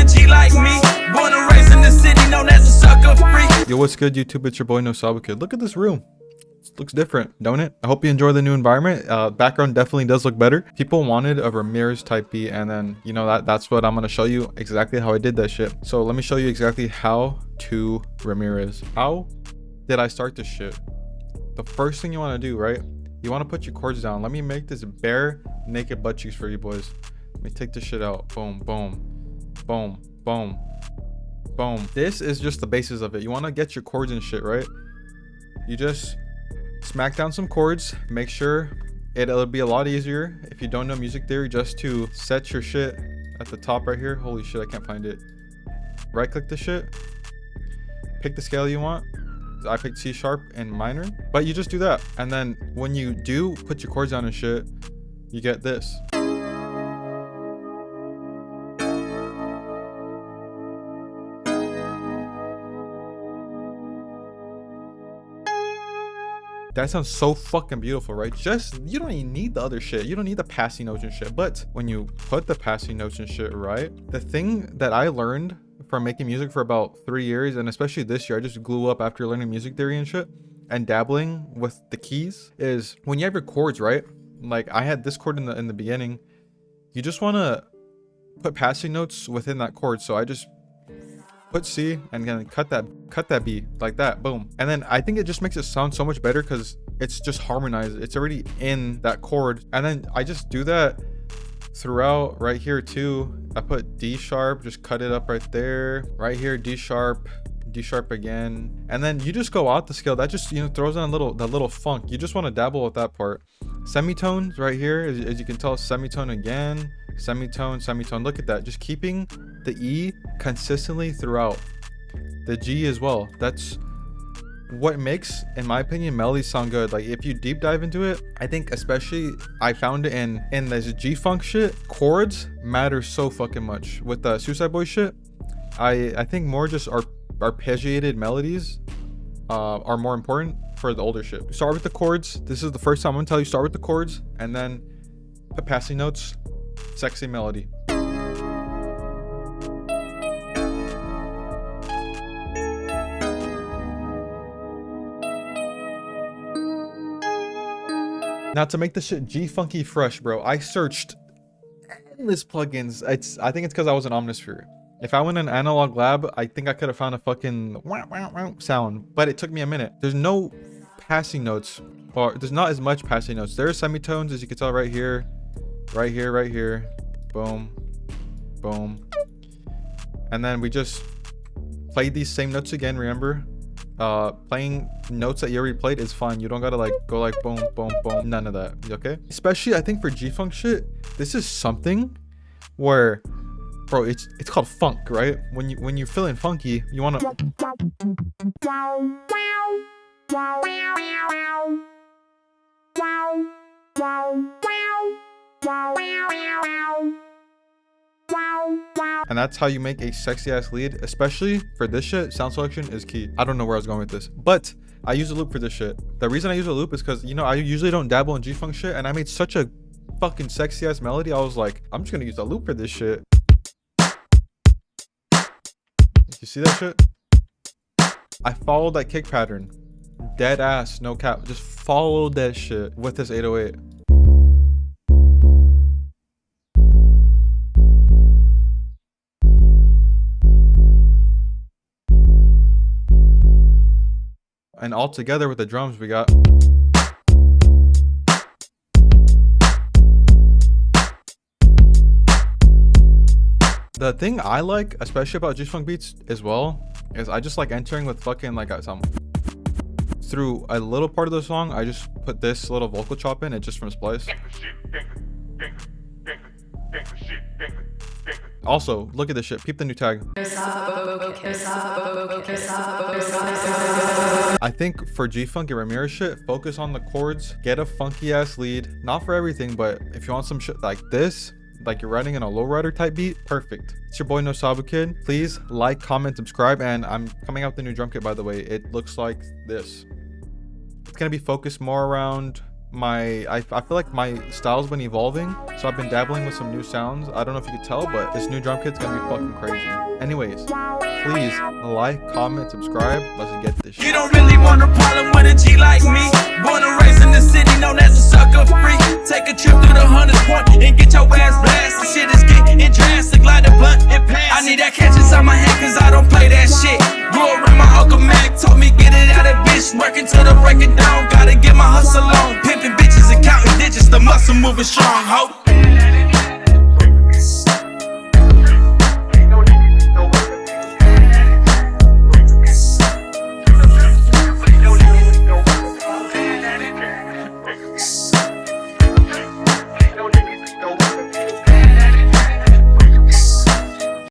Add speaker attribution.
Speaker 1: G like me. Born and raised in the city, known as a sucker free.
Speaker 2: Yo, what's good, YouTube? It's your boy No Saba Kid. Look at this room. It looks different, don't it? I hope you enjoy the new environment. Background definitely does look better. People wanted a Ramirez type beat, and then you know that's what I'm gonna show you exactly how I did that shit. So let me show you exactly how to Ramirez. How did I start this shit? The first thing you want to do, right? You want to put your chords down. Let me make this bare naked butt cheeks for you boys. Let me take this shit out. Boom, boom, boom, boom, boom. This is just the basis of it. You want to get your chords and shit, right? You just smack down some chords. Make sure it'll be a lot easier if you don't know music theory, just to set your shit at the top right here. Holy shit, I can't find it. Right click the shit. Pick the scale you want. I picked C sharp and minor, but you just do that. And then when you do put your chords down and shit, you get this. That sounds so fucking beautiful, right? Just, you don't even need the other shit. You don't need the passing notes and shit. But when you put the passing notes and shit, right? The thing that I learned from making music for about 3 years, and especially this year, I just grew up after learning music theory and shit and dabbling with the keys, is when you have your chords, right? Like I had this chord in the beginning. You just want to put passing notes within that chord. So I just put C and then cut that B like that, boom. And then I think it just makes it sound so much better because it's just harmonized. It's already in that chord. And then I just do that throughout right here too. I put D sharp, just cut it up right there. Right here, D sharp again. And then you just go out the scale. That just, you know, throws on that little funk. You just want to dabble with that part. Semitones right here, as you can tell, semitone again, semitone, semitone. Look at that, just keeping the E consistently throughout. The G as well. That's what makes, in my opinion, melodies sound good. Like if you deep dive into it, I think especially I found it in this G-funk shit, chords matter so fucking much. With the Suicide Boy shit, I think more just arpeggiated melodies are more important for the older shit. Start with the chords. This is the first time I'm gonna tell you, start with the chords and then put passing notes, sexy melody. Now to make this shit G-funky fresh, bro, I searched endless plugins. I think it's because I was an Omnisphere. If I went in Analog Lab, I think I could have found a fucking sound, but it took me a minute. There's no passing notes, or there's not as much passing notes. There are semitones, as you can tell right here, right here, right here. Boom, boom. And then we just played these same notes again, remember? Playing notes that you already played is fine. You don't gotta like go like boom, boom, boom, none of that, okay? Especially I think for G-funk shit, this is something where, bro, it's called funk, right? When you're feeling funky, you wanna and that's how you make a sexy ass lead. Especially for this shit, sound selection is key. I don't know where I was going with this, but I use a loop for this shit. The reason I use a loop is because, you know, I usually don't dabble in G-funk shit, and I made such a fucking sexy ass melody. I was like, I'm just gonna use a loop for this shit. You see that shit? I followed that kick pattern, dead ass, no cap. Just followed that shit with this 808. And all together with the drums, we got. The thing I like, especially about G-funk beats as well, is I just like entering with fucking like some. Through a little part of the song, I just put this little vocal chop in, it just from Splice. Also, look at this shit. Peep the new tag. I think for G-funk and Ramirez shit, focus on the chords, get a funky ass lead. Not for everything, but if you want some shit like this, like you're writing in a lowrider type beat, perfect. It's your boy No Saba Kid. Please like, comment, subscribe, and I'm coming out with the new drum kit, by the way. It looks like this. It's gonna be focused more around I feel like my style's been evolving, so I've been dabbling with some new sounds. I don't know if you could tell, but this new drum kit's gonna be fucking crazy. Anyways, please like, comment, subscribe. Let's get this shit.
Speaker 1: You don't really want a problem with a G like me. Born and raised in the city, known as a sucker free. Take a trip through the 100th point and get your ass blasted. Shit is getting drastic, like the blunt and pass. I need that catch inside my hand, cause I don't play that shit. Grew around my Uncle Mac, told me get it out of bitch. Working till the break it down, gotta get my hustle on. Pimping bitches and counting digits, the muscle moving strong, ho.